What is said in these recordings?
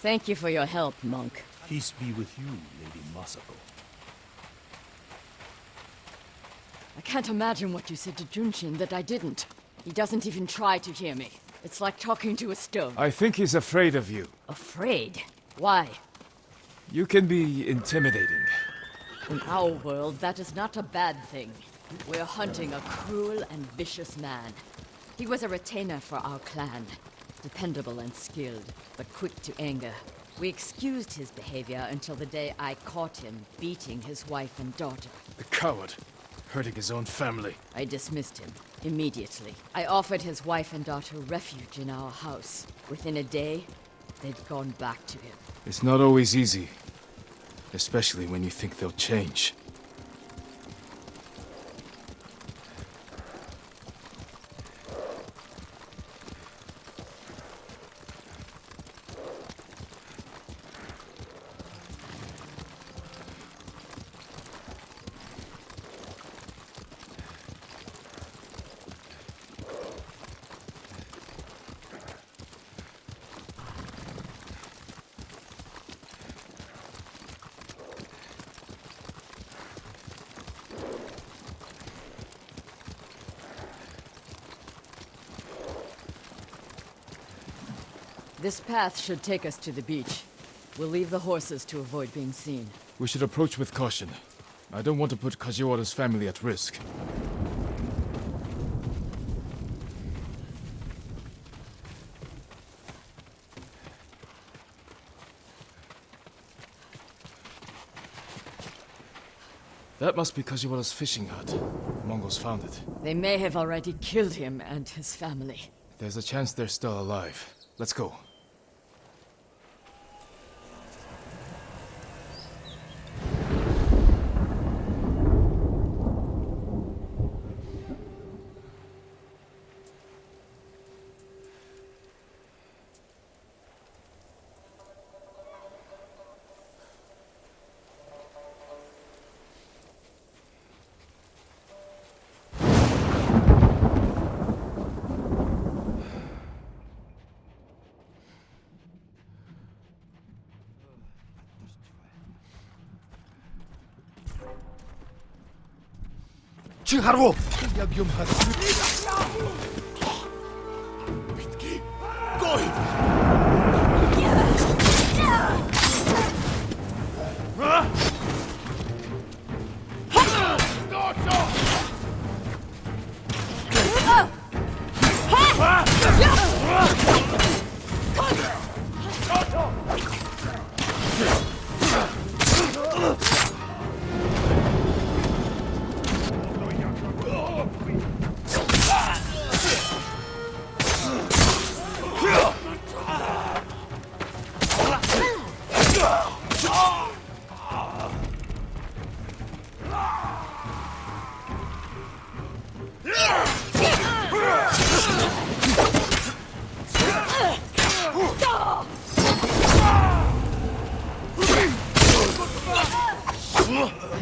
Thank you for your help, monk. Peace be with you, Lady Masako. I can't imagine what you said to Junshin that I didn't. He doesn't even try to hear me. It's like talking to a stone. I think he's afraid of you. Afraid? Why? You can be intimidating. In our world, that is not a bad thing. We're hunting a cruel and vicious man. He was a retainer for our clan. Dependable and skilled, but quick to anger. We excused his behavior until the day I caught him beating his wife and daughter. The coward. Hurting his own family. I dismissed him immediately. I offered his wife and daughter refuge in our house. Within a day, they'd gone back to him. It's not always easy. Especially when you think they'll change. This path should take us to the beach. We'll leave the horses to avoid being seen. We should approach with caution. I don't want to put Kajiwara's family at risk. That must be Kajiwara's fishing hut. The Mongols found it. They may have already killed him and his family. There's a chance they're still alive. Let's go. 칭하라고!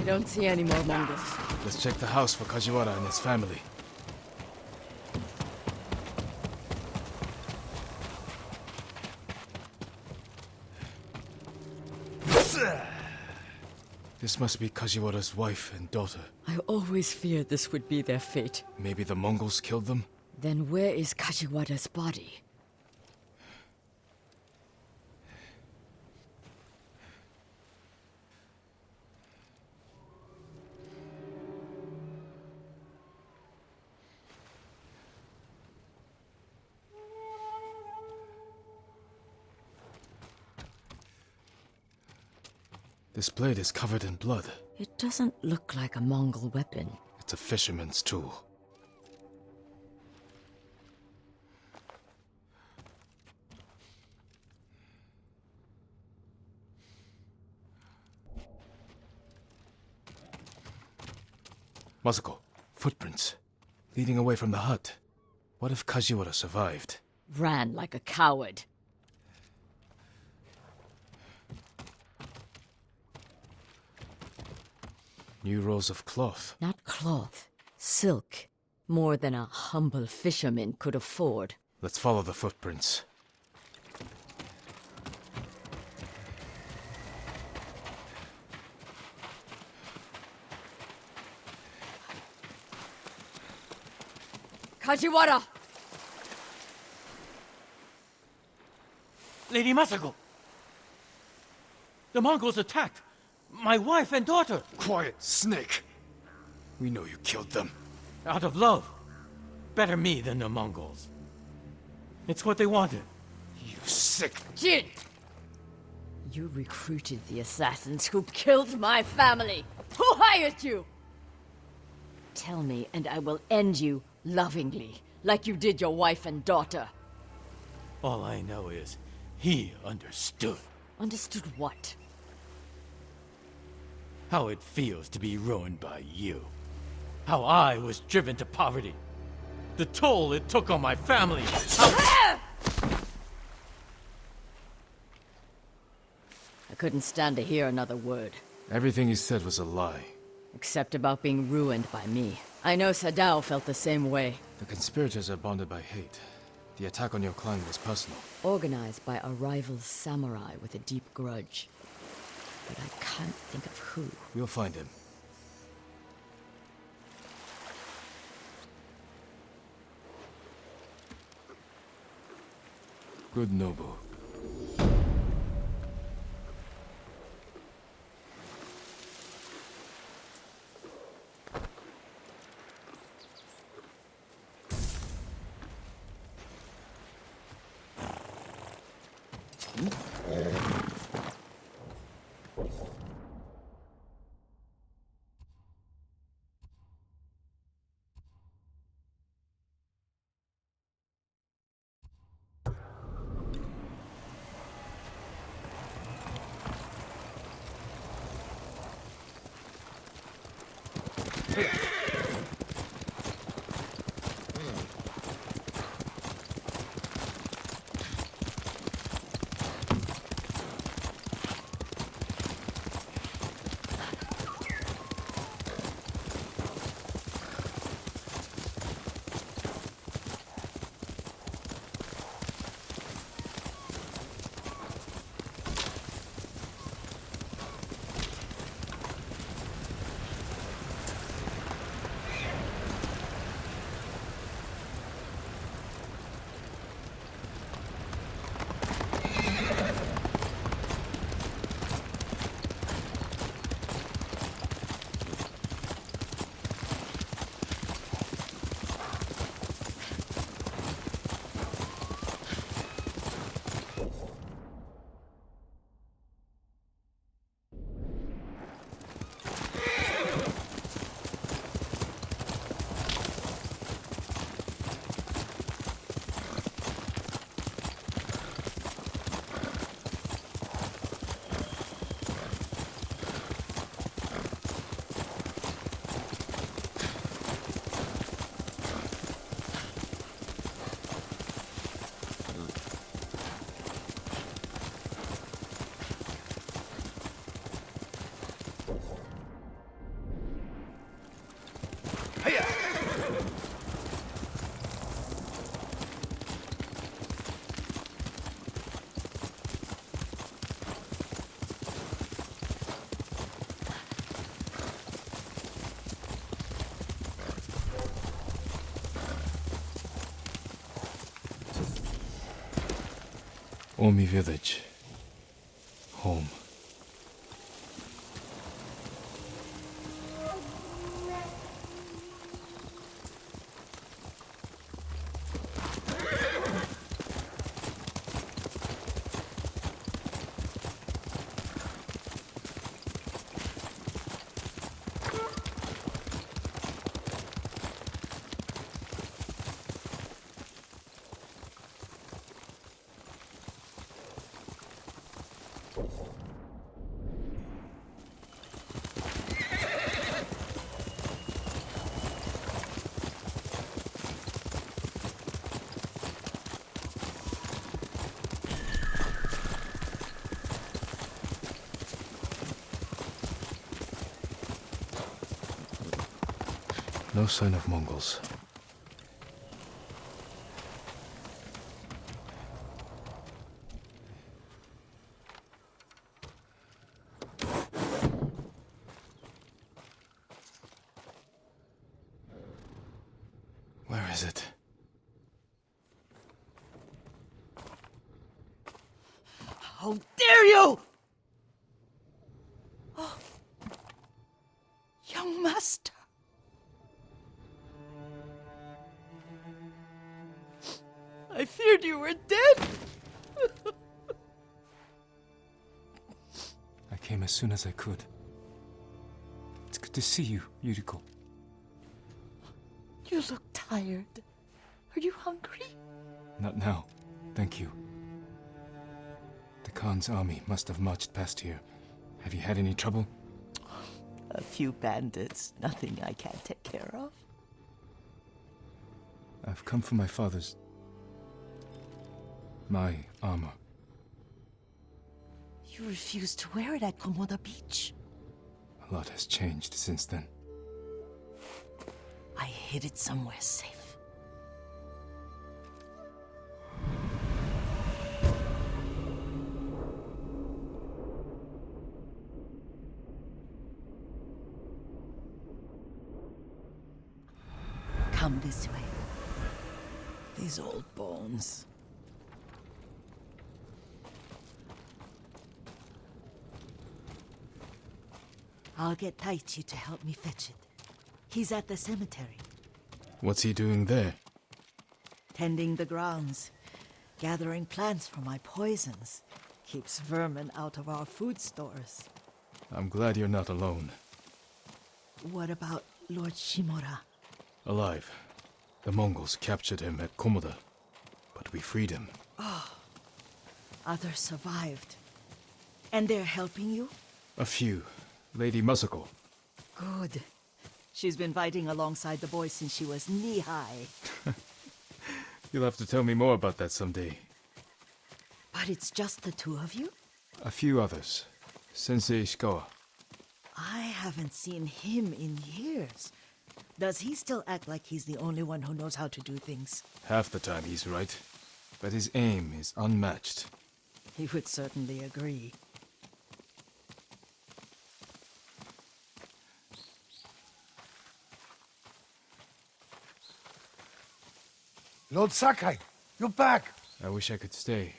I don't see any more Mongols. Let's check the house for Kajiwara and his family. This must be Kajiwara's wife and daughter. I always feared this would be their fate. Maybe the Mongols killed them? Then where is Kajiwara's body? This blade is covered in blood. It doesn't look like a Mongol weapon. It's a fisherman's tool. Masako, footprints. Leading away from the hut. What if Kajiwara survived? Ran like a coward. New rolls of cloth. Not cloth. Silk. More than a humble fisherman could afford. Let's follow the footprints. Kajiwara! Lady Masako! The Mongols attacked my wife and daughter! Quiet, Snake! We know you killed them. Out of love. Better me than the Mongols. It's what they wanted. You sick... Jin! You recruited the assassins who killed my family! Who hired you? Tell me, and I will end you lovingly, like you did your wife and daughter. All I know is, he understood. Understood what? How it feels to be ruined by you. How I was driven to poverty. The toll it took on my family. How... I couldn't stand to hear another word. Everything he said was a lie. Except about being ruined by me. I know Sadao felt the same way. The conspirators are bonded by hate. The attack on your clan was personal. Organized by a rival samurai with a deep grudge. But I can't think of who. We'll find him. Good Nobu. Omi village. Home. No sign of Mongols. Where is it? How dare you! Oh, young master. I feared you were dead. I came as soon as I could. It's good to see you, Yuriko. You look tired. Are you hungry? Not now. Thank you. The Khan's army must have marched past here. Have you had any trouble? A few bandits. Nothing I can't take care of. I've come for my father's... my armor. You refused to wear it at Komoda Beach. A lot has changed since then. I hid it somewhere safe. Come this way. These old bones. I'll get Taichi to help me fetch it. He's at the cemetery, What's he doing there? tending the grounds, gathering plants for my poisons. Keeps vermin out of our food stores. I'm glad you're not alone. What about Lord Shimura? Alive. The Mongols captured him at Komoda, but we freed him. Others survived. And they're helping you? A few. Lady Masako. Good. She's been fighting alongside the boys since she was knee-high. You'll have to tell me more about that someday. But it's just the two of you? A few others. Sensei Ishikawa. I haven't seen him in years. Does he still act like he's the only one who knows how to do things? Half the time he's right, but his aim is unmatched. He would certainly agree. Lord Sakai, you're back. I wish I could stay,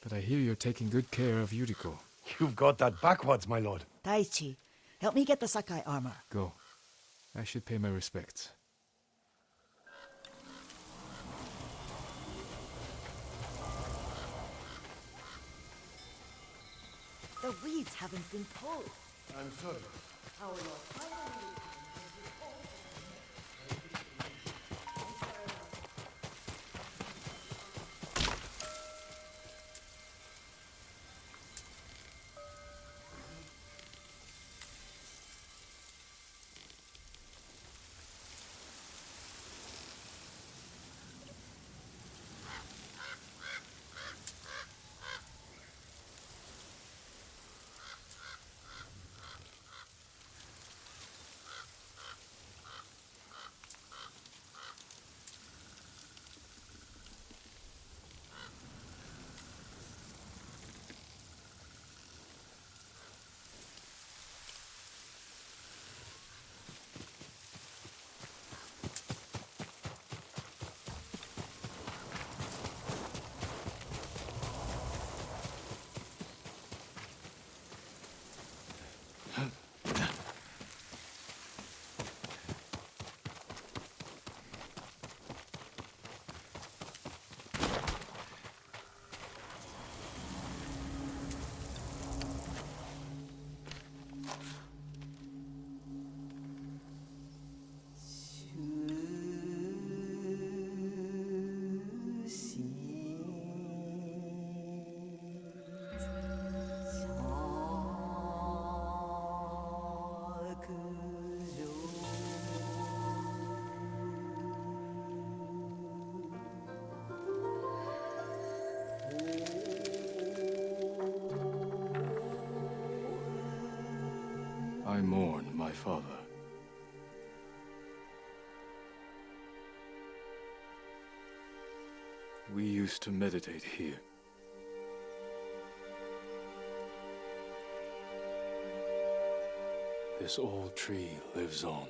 but I hear you're taking good care of Yuriko. You've got that backwards, my lord. Taichi, help me get the Sakai armor. Go. I should pay my respects. The weeds haven't been pulled. I'm sorry. How will your finally... I mourn my father. We used to meditate here. This old tree lives on.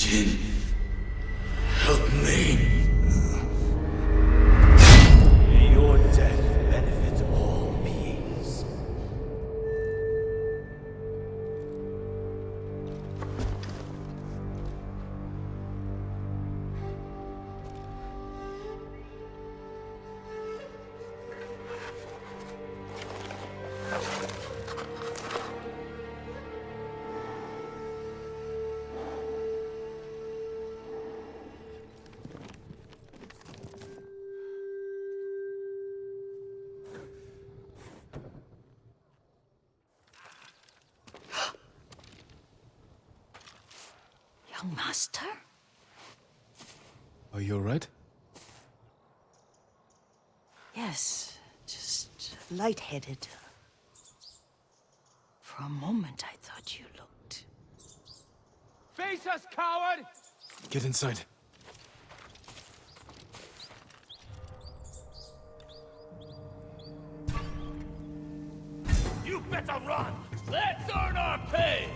Jin, help me. May your death benefit all beings. Young master? Are you alright? Yes, just lightheaded. For a moment, I thought you looked... Face us, coward! Get inside. You better run! Let's earn our pay!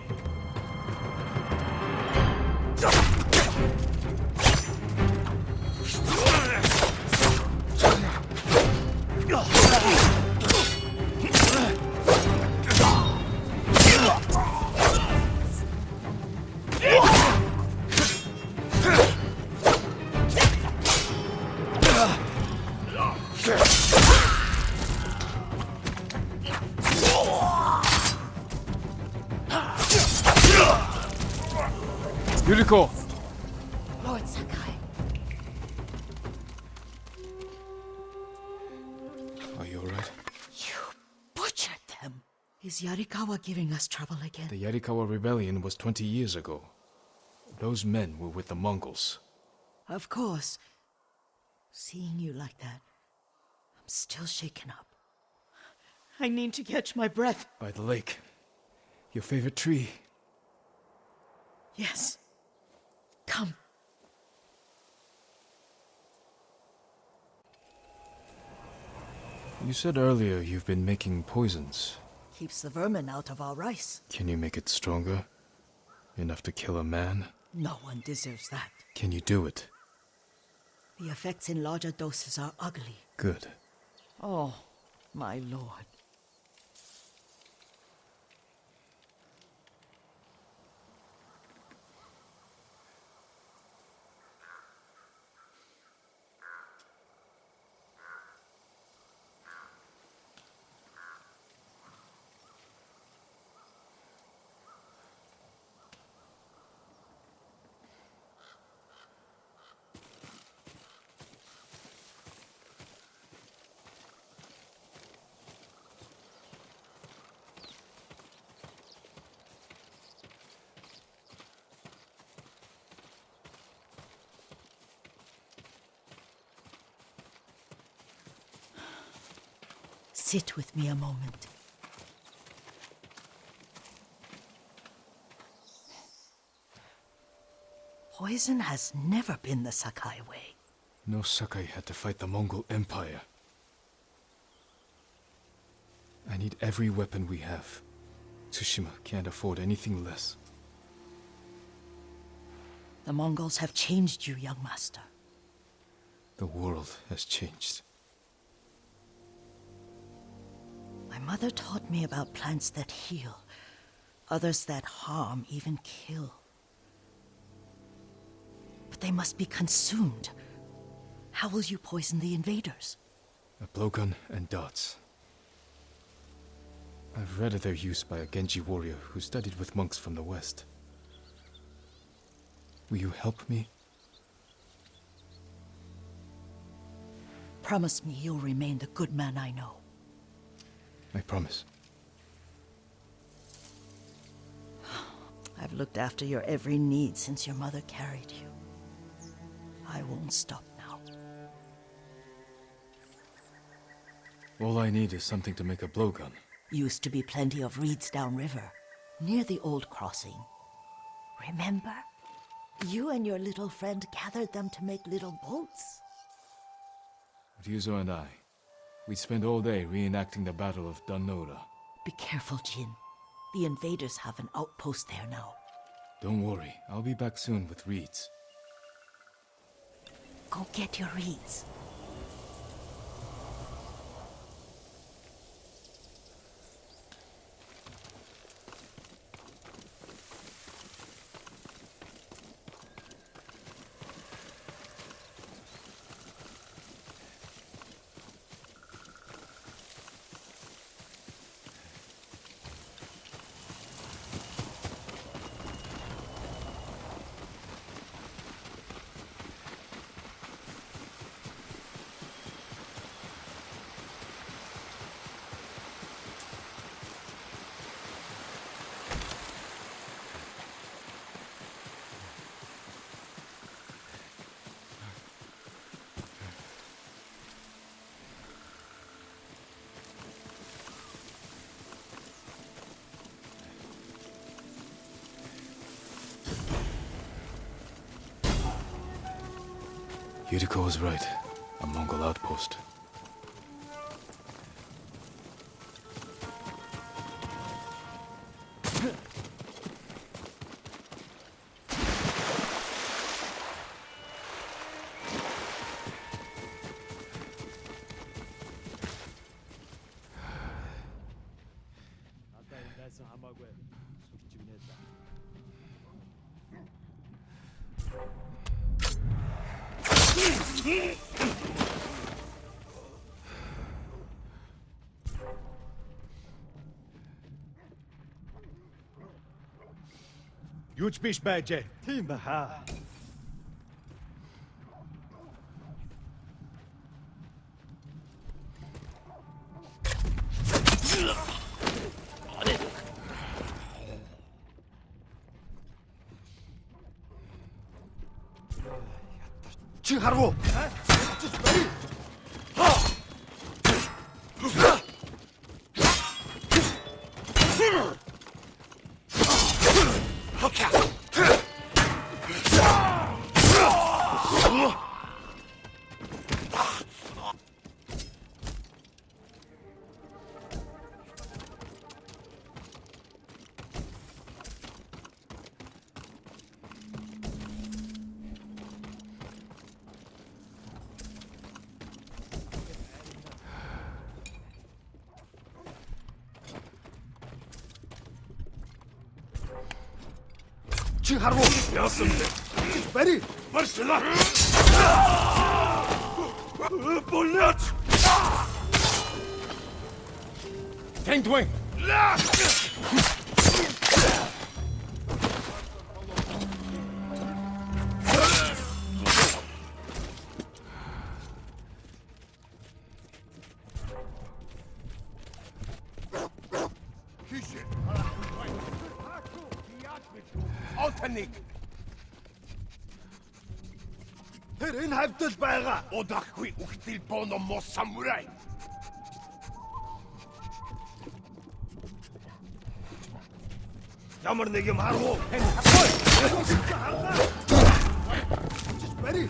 Yuriko! Lord Sakai, Are you alright? you butchered them. Is Yarikawa giving us trouble again? The Yarikawa rebellion was 20 years ago. Those men were with the Mongols. Of course. Seeing you like that, I'm still shaken up. I need to catch my breath. By the lake. Your favorite tree. Yes. Come. You said earlier you've been making poisons. Keeps the vermin out of our rice. Can you make it stronger? Enough to kill a man? No one deserves that. Can you do it? The effects in larger doses are ugly. Good. Oh, my lord. Sit with me a moment. Poison has never been the Sakai way. No Sakai had to fight the Mongol Empire. I need every weapon we have. Tsushima can't afford anything less. The Mongols have changed you, young master. The world has changed. My mother taught me about plants that heal, others that harm, even kill. But they must be consumed. How will you poison the invaders? A blowgun and darts. I've read of their use by a Genji warrior who studied with monks from the west. Will you help me? Promise me you'll remain the good man I know. I promise. I've looked after your every need since your mother carried you. I won't stop now. All I need is something to make a blowgun. Used to be plenty of reeds downriver, near the old crossing. Remember? You and your little friend gathered them to make little boats. Ryuzo and I, we'd spend all day reenacting the Battle of Danora. Be careful, Jin. The invaders have an outpost there now. Don't worry, I'll be back soon with reeds. Go get your reeds. Yuriko was right. A Mongol outpost. Юуч биш байжээ. Тийм баха. Чи харав уу? Чиж барь. Чи харав уу? Яасан бэ? Чиж барь. Барьсна. Болооч. Тэндвэн! Алтаник. Тэр энэ хавьдал байгаа. Удахгүй ухтил боно мо самурай. Ямар нэг юм харав уу? Барь.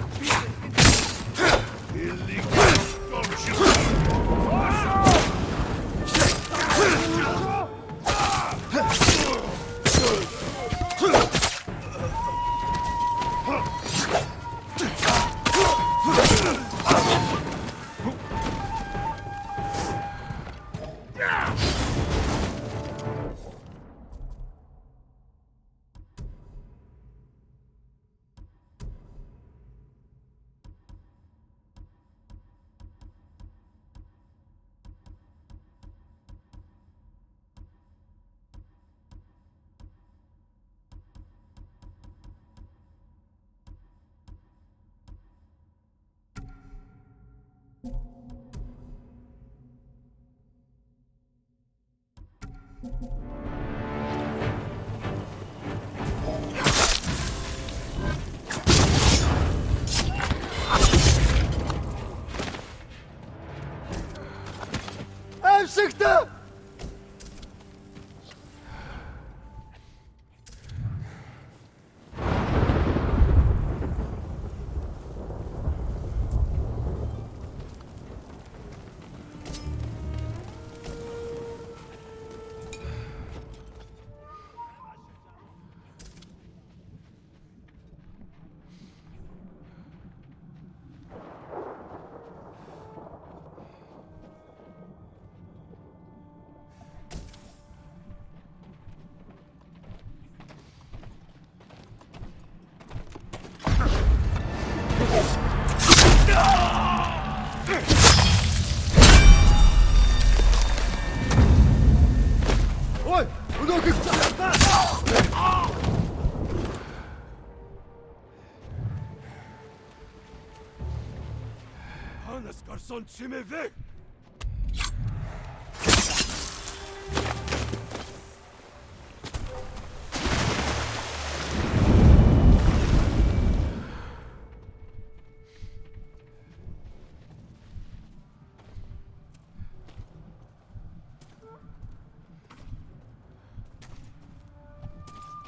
Sączymy wy!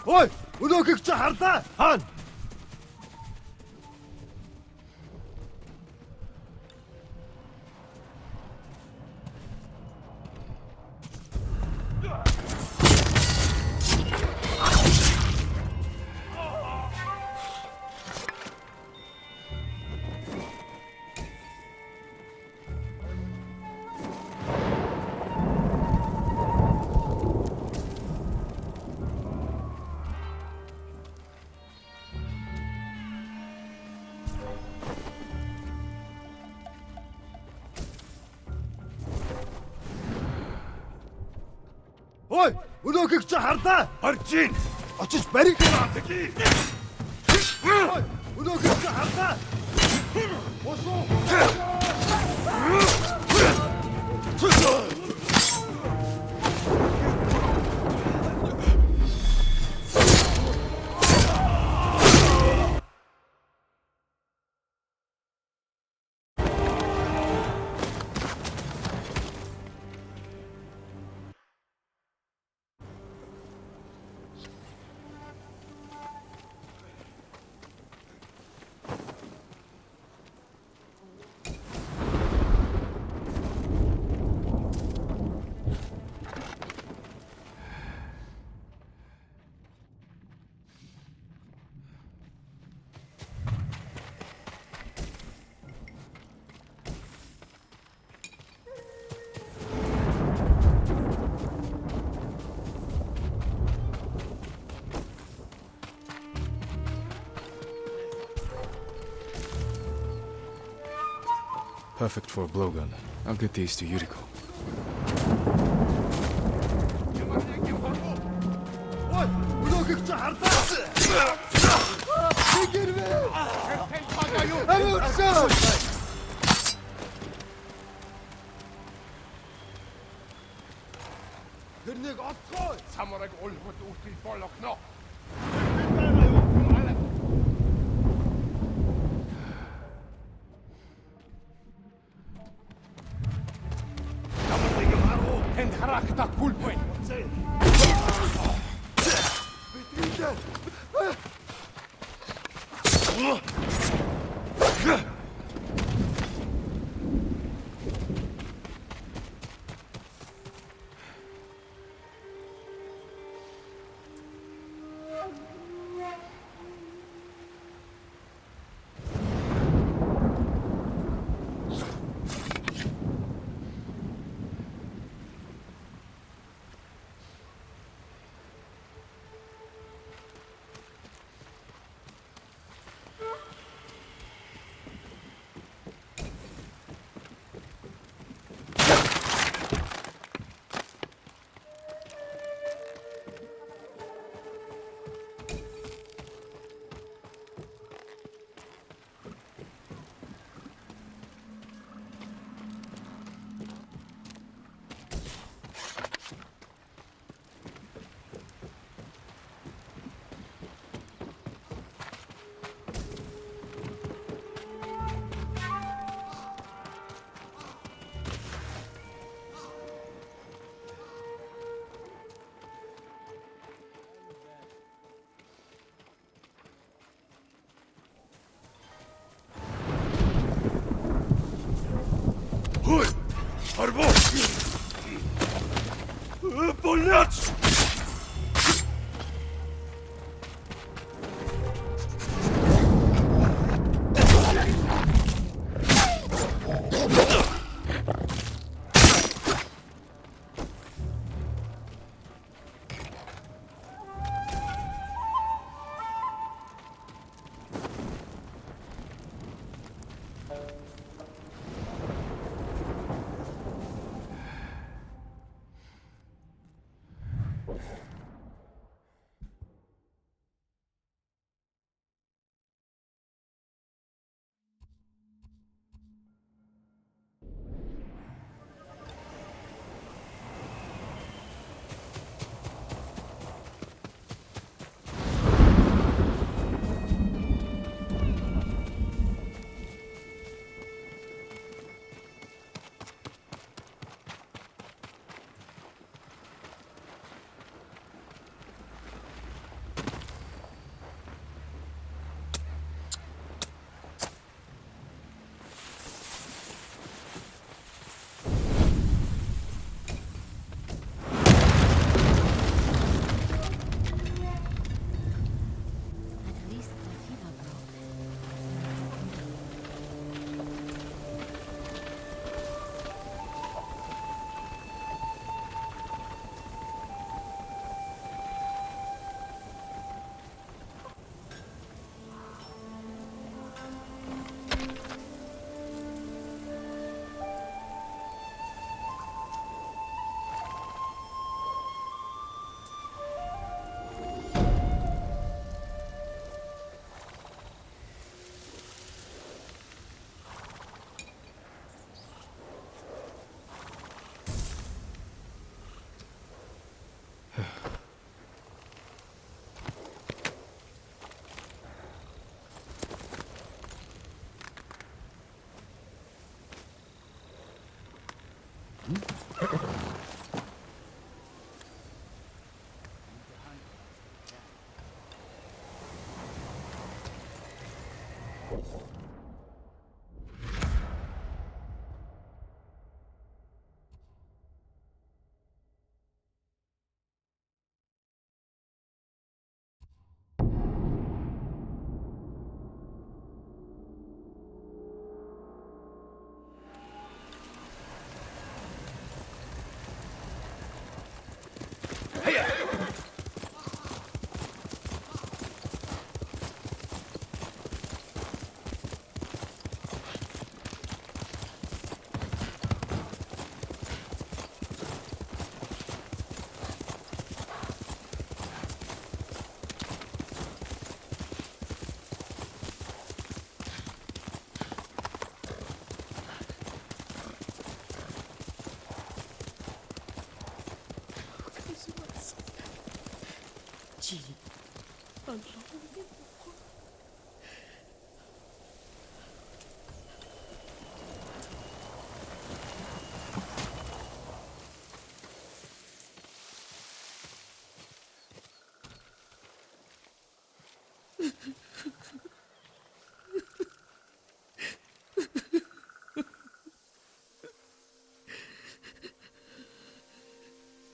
Ой! Өнөөхийг чи харлаа! Хаана? Ой! Өнөөхийг чи харлаа! Харж ийн! Очиж барих юм. Тэgi! Ой! Өнөөхийг чи харлаа! Босоо! Perfect for a blowgun. I'll get these to Yuriko. Ой! Өнөөхийг чи харлаа! Гэрвэ! Амарсан! Тэрнийг оцгоо! Самурайг олгоод үртэл болгоно! Самурайг харуу! Энд харахта гүлбэн! Битрийдээ! Ой! Арбо! Блядь!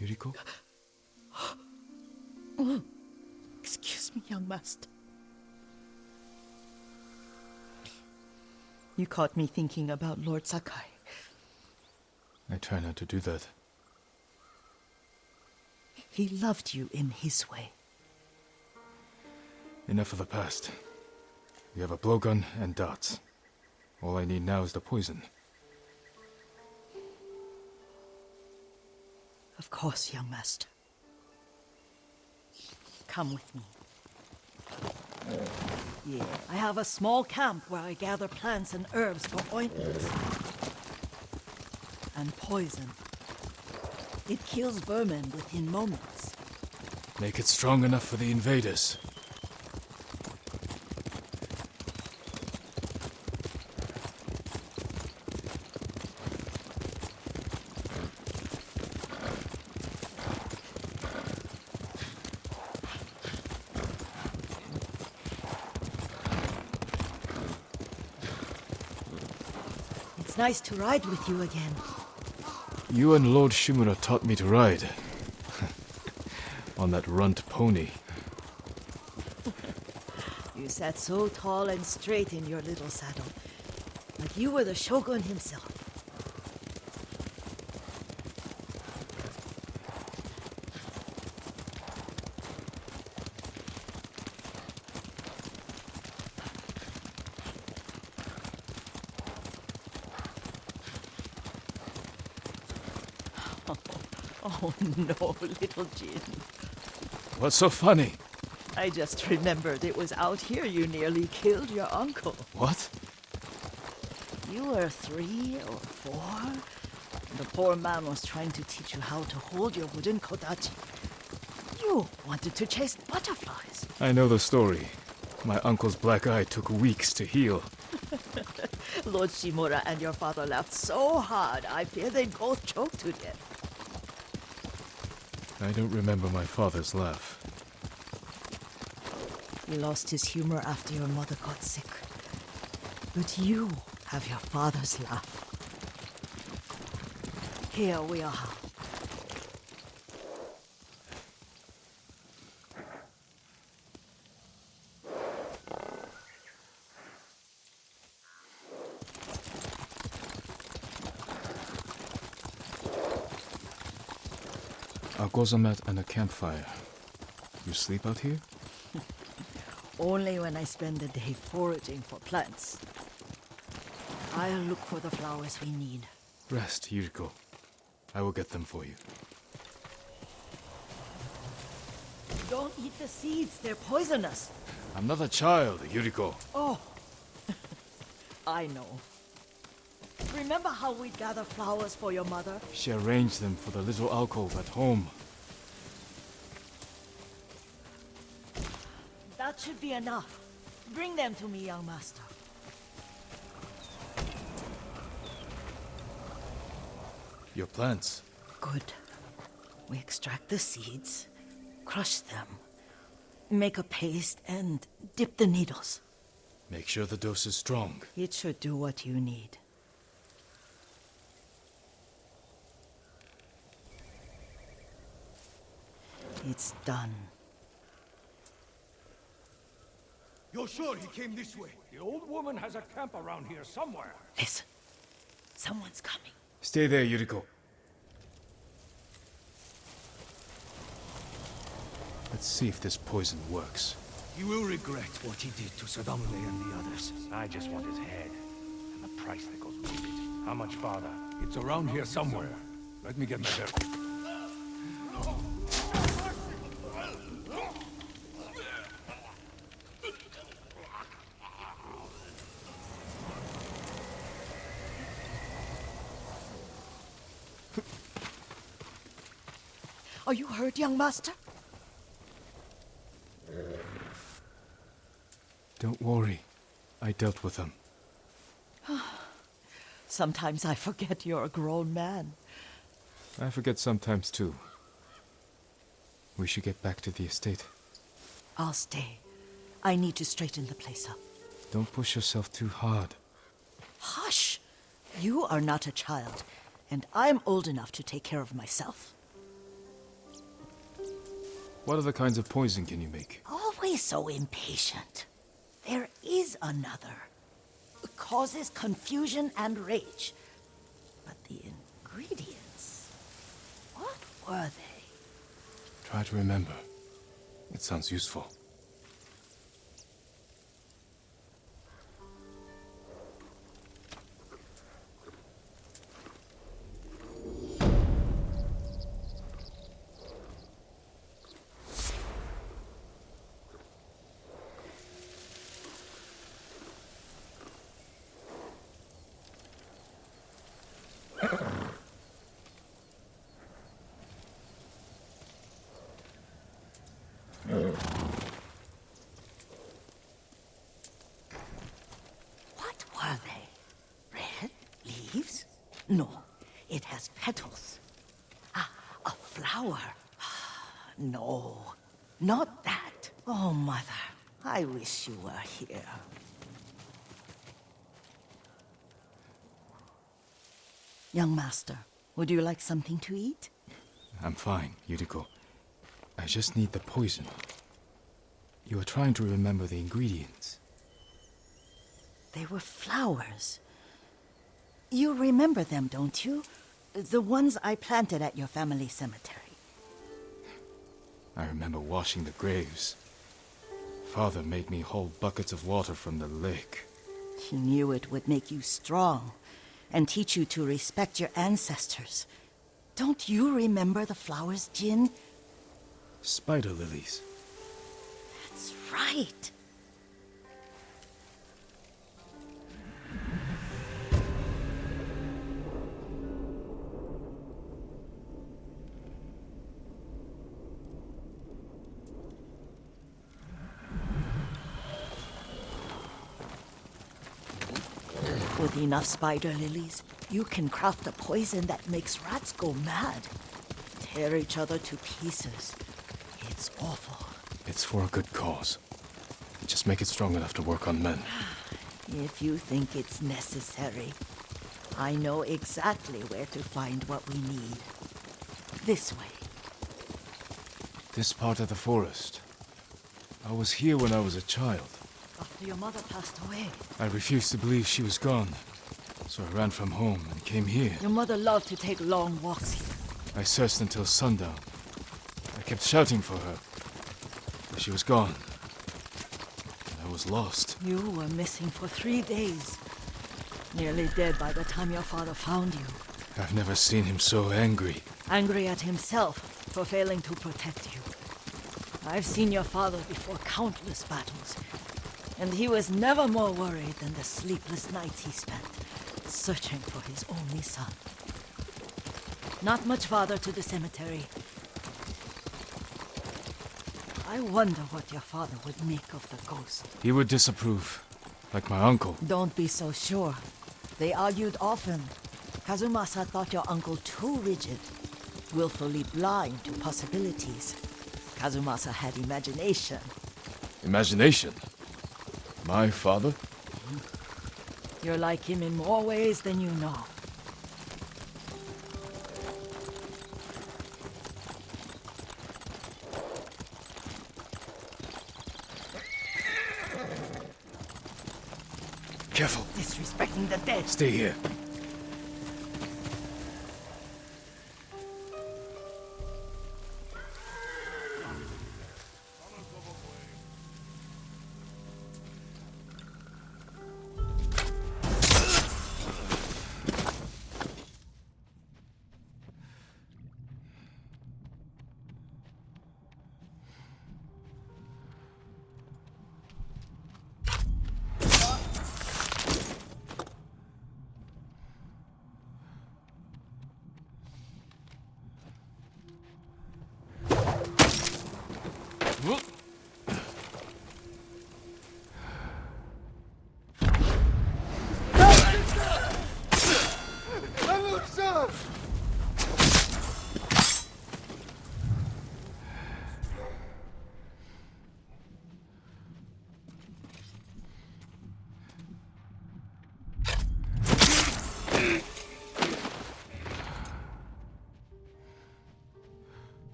Yuriko? Excuse me, young master. You caught me thinking about Lord Sakai. I try not to do that. He loved you in his way. Enough of the past. We have a blowgun and darts. All I need now is the poison. Of course, young master. Come with me. Yeah, I have a small camp where I gather plants and herbs for ointments. And poison. It kills vermin within moments. Make it strong enough for the invaders. It's nice to ride with you again. You and Lord Shimura taught me to ride. On that runt pony. You sat so tall and straight in your little saddle. Like you were the shogun himself. Oh no, little Jin. What's so funny? I just remembered it was out here you nearly killed your uncle. What? You were 3 or 4? The poor man was trying to teach you how to hold your wooden kodachi. You wanted to chase butterflies. I know the story. My uncle's black eye took weeks to heal. Lord Shimura and your father laughed so hard, I fear they'd both choke to death. I don't remember my father's laugh. He lost his humor after your mother got sick. But you have your father's laugh. Here we are. A gozamat and a campfire. You sleep out here? Only when I spend the day foraging for plants. I'll look for the flowers we need. Rest, Yuriko. I will get them for you. Don't eat the seeds, they're poisonous. I'm not a child, Yuriko. Oh, I know. Remember how we'd gather flowers for your mother? She arranged them for the little alcove at home. That should be enough. Bring them to me, young master. Your plants. Good. We extract the seeds, crush them, make a paste, and dip the needles. Make sure the dose is strong. It should do what you need. It's done. You're sure he came this way? The old woman has a camp around here somewhere. Listen. Someone's coming. Stay there, Yuriko. Let's see if this poison works. He will regret what he did to Sadamule and the others. I just want his head, and the price that goes with it. How much farther? It's around here somewhere. Let me get my bearings. Are you hurt, young master? Don't worry. I dealt with them. Sometimes I forget you're a grown man. I forget sometimes too. We should get back to the estate. I'll stay. I need to straighten the place up. Don't push yourself too hard. Hush! You are not a child, and I'm old enough to take care of myself. What other kinds of poison can you make? Always so impatient. There is another. It causes confusion and rage. But the ingredients... what were they? Try to remember. It sounds useful. What were they? Red leaves? No, it has petals. Ah, a flower. No, not that. Oh, Mother, I wish you were here. Young master, would you like something to eat? I'm fine, Yuriko. I just need the poison. You are trying to remember the ingredients. They were flowers. You remember them, don't you? The ones I planted at your family cemetery. I remember washing the graves. Father made me haul buckets of water from the lake. He knew it would make you strong and teach you to respect your ancestors. Don't you remember the flowers, Jin? Spider lilies. That's right. With enough spider lilies, you can craft a poison that makes rats go mad. Tear each other to pieces. It's awful. It's for a good cause. Just make it strong enough to work on men. If you think it's necessary, I know exactly where to find what we need. This way. This part of the forest. I was here when I was a child. After your mother passed away. I refused to believe she was gone. So I ran from home and came here. Your mother loved to take long walks here. I searched until sundown. I kept shouting for her. But she was gone. And I was lost. You were missing for 3 days. Nearly dead by the time your father found you. I've never seen him so angry. Angry at himself for failing to protect you. I've seen your father before countless battles, and he was never more worried than the sleepless nights he spent searching for his only son. Not much farther to the cemetery. I wonder what your father would make of the ghost. He would disapprove, like my uncle. Don't be so sure. They argued often. Kazumasa thought your uncle too rigid, willfully blind to possibilities. Kazumasa had imagination. Imagination? My father? You're like him in more ways than you know. Careful. Disrespecting the dead. Stay here.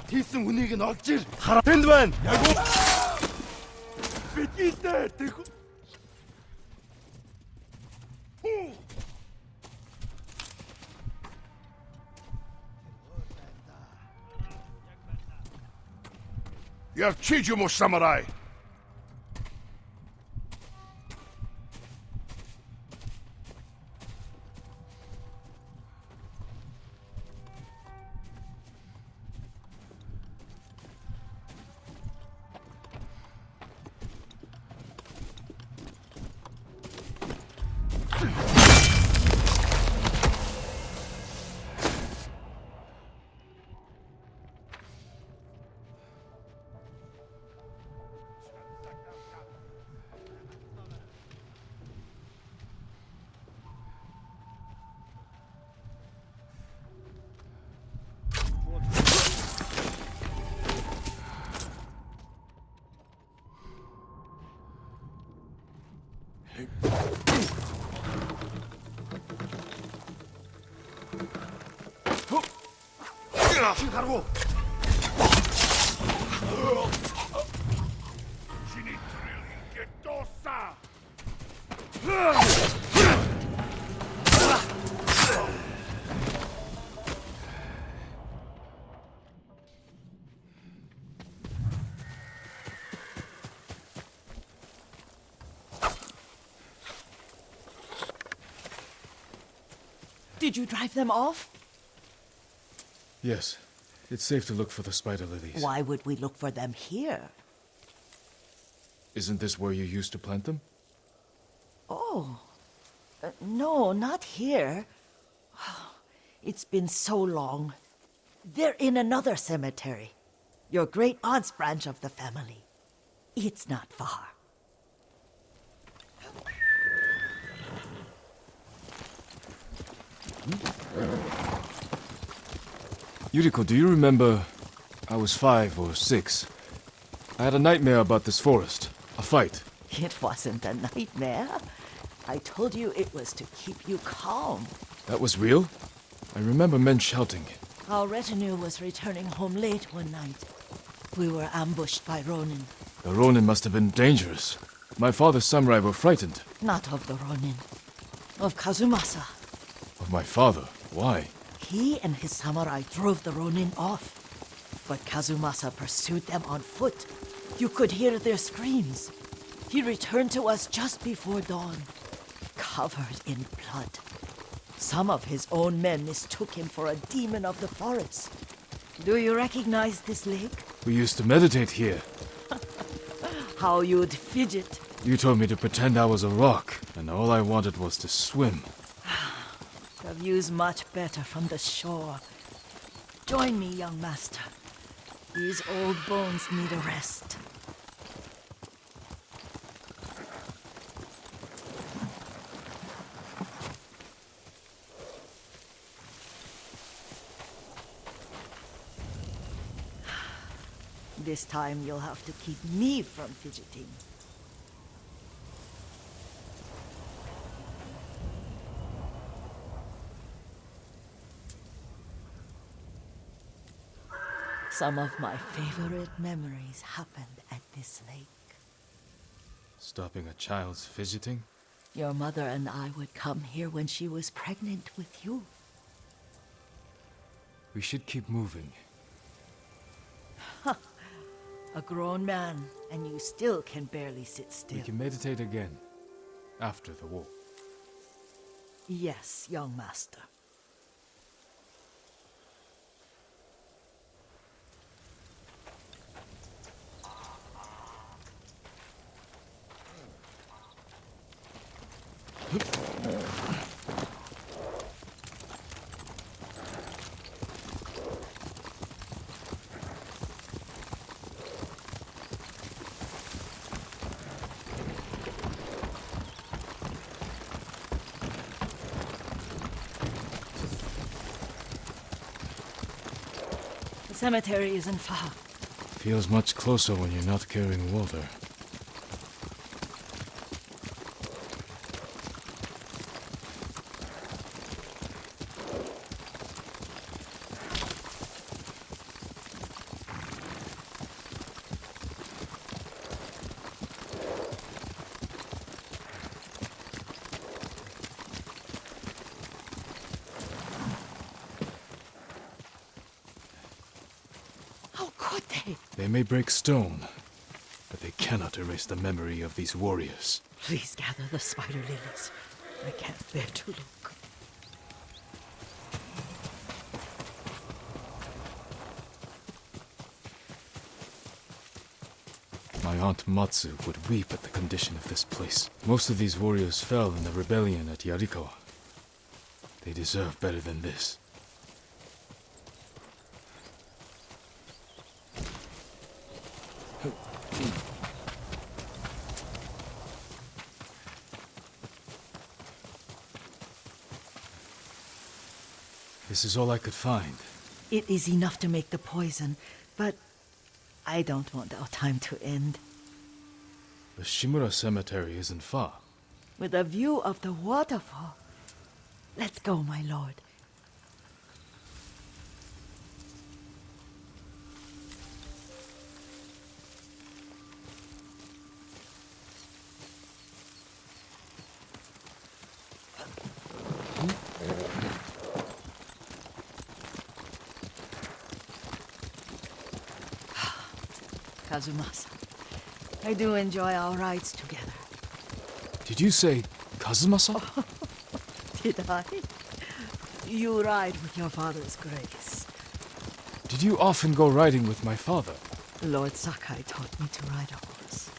Хийсэн хүнийг нь олж ир. Тэнд байна. Яг уу. Бидний дээ. Я чичимо самурай. Чи гаргуу. Did you drive them off? Yes. It's safe to look for the spider lilies. Why would we look for them here? Isn't this where you used to plant them? Oh. No, not here. It's been so long. They're in another cemetery. Your great aunt's branch of the family. It's not far. Yuriko, do you remember? I was 5 or 6. I had a nightmare about this forest. A fight. It wasn't a nightmare. I told you it was to keep you calm. That was real? I remember men shouting. Our retinue was returning home late one night. We were ambushed by Ronin. The Ronin must have been dangerous. My father's samurai were frightened. Not of the Ronin. Of Kazumasa. Of my father? Why? He and his samurai drove the Ronin off. But Kazumasa pursued them on foot. You could hear their screams. He returned to us just before dawn, covered in blood. Some of his own men mistook him for a demon of the forest. Do you recognize this lake? We used to meditate here. how you'd fidget. You told me to pretend I was a rock, and all I wanted was to swim. The view's much better from the shore. Join me, young master. These old bones need a rest. This time you'll have to keep me from fidgeting. Some of my favorite memories happened at this lake. Stopping a child's fidgeting? Your mother and I would come here when she was pregnant with you. We should keep moving. A grown man, and you still can barely sit still. We can meditate again, after the war. Yes, young master. The cemetery isn't far. Feels much closer when you're not carrying water. How could they? They may break stone, but they cannot erase the memory of these warriors. Please gather the spider lilies. I can't bear to look. My aunt Matsu would weep at the condition of this place. Most of these warriors fell in the rebellion at Yarikawa. They deserve better than this. This is all I could find. It is enough to make the poison, but I don't want our time to end. The Shimura Cemetery isn't far. With a view of the waterfall. Let's go, my lord. Kazumasa, I do enjoy our rides together. Did you say Kazumasa? Did I? You ride with your father's grace. Did you often go riding with my father? Lord Sakai taught me to ride a horse.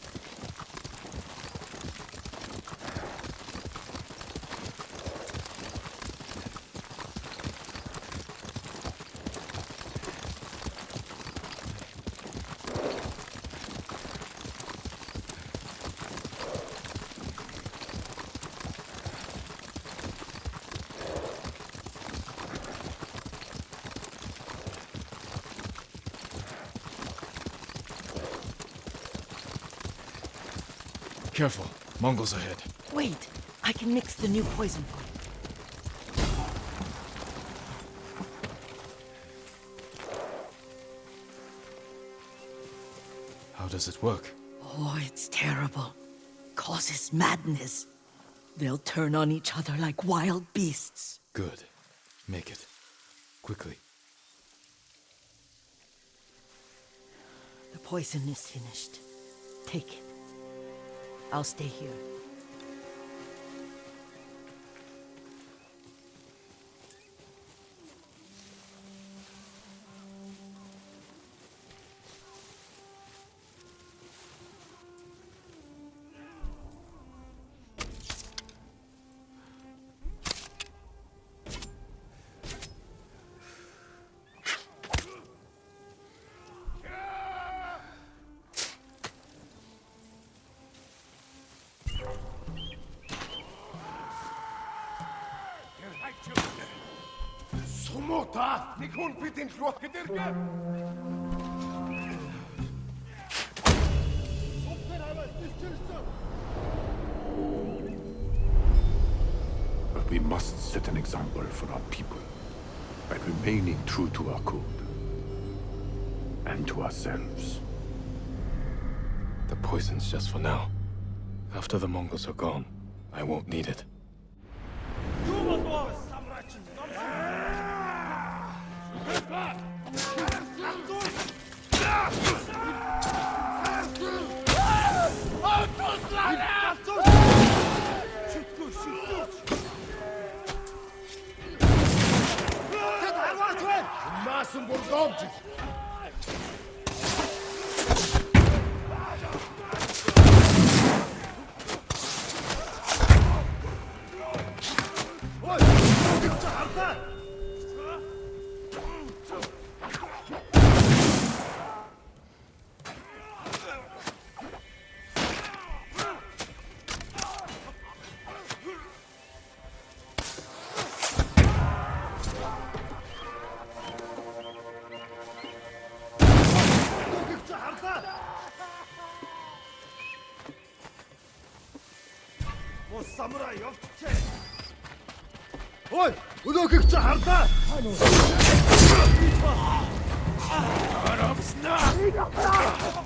Careful, Mongols ahead. Wait, I can mix the new poison for you. How does it work? Oh, it's terrible. Causes madness. They'll turn on each other like wild beasts. Good. Make it. Quickly. The poison is finished. Take it. I'll stay here. Nikon pitin ruokitirke! But we must set an example for our people by remaining true to our code and to ourselves. The poison's just for now. After the Mongols are gone, I won't need it. Ой, өнөөхийг чи харлаа. Арабснаа.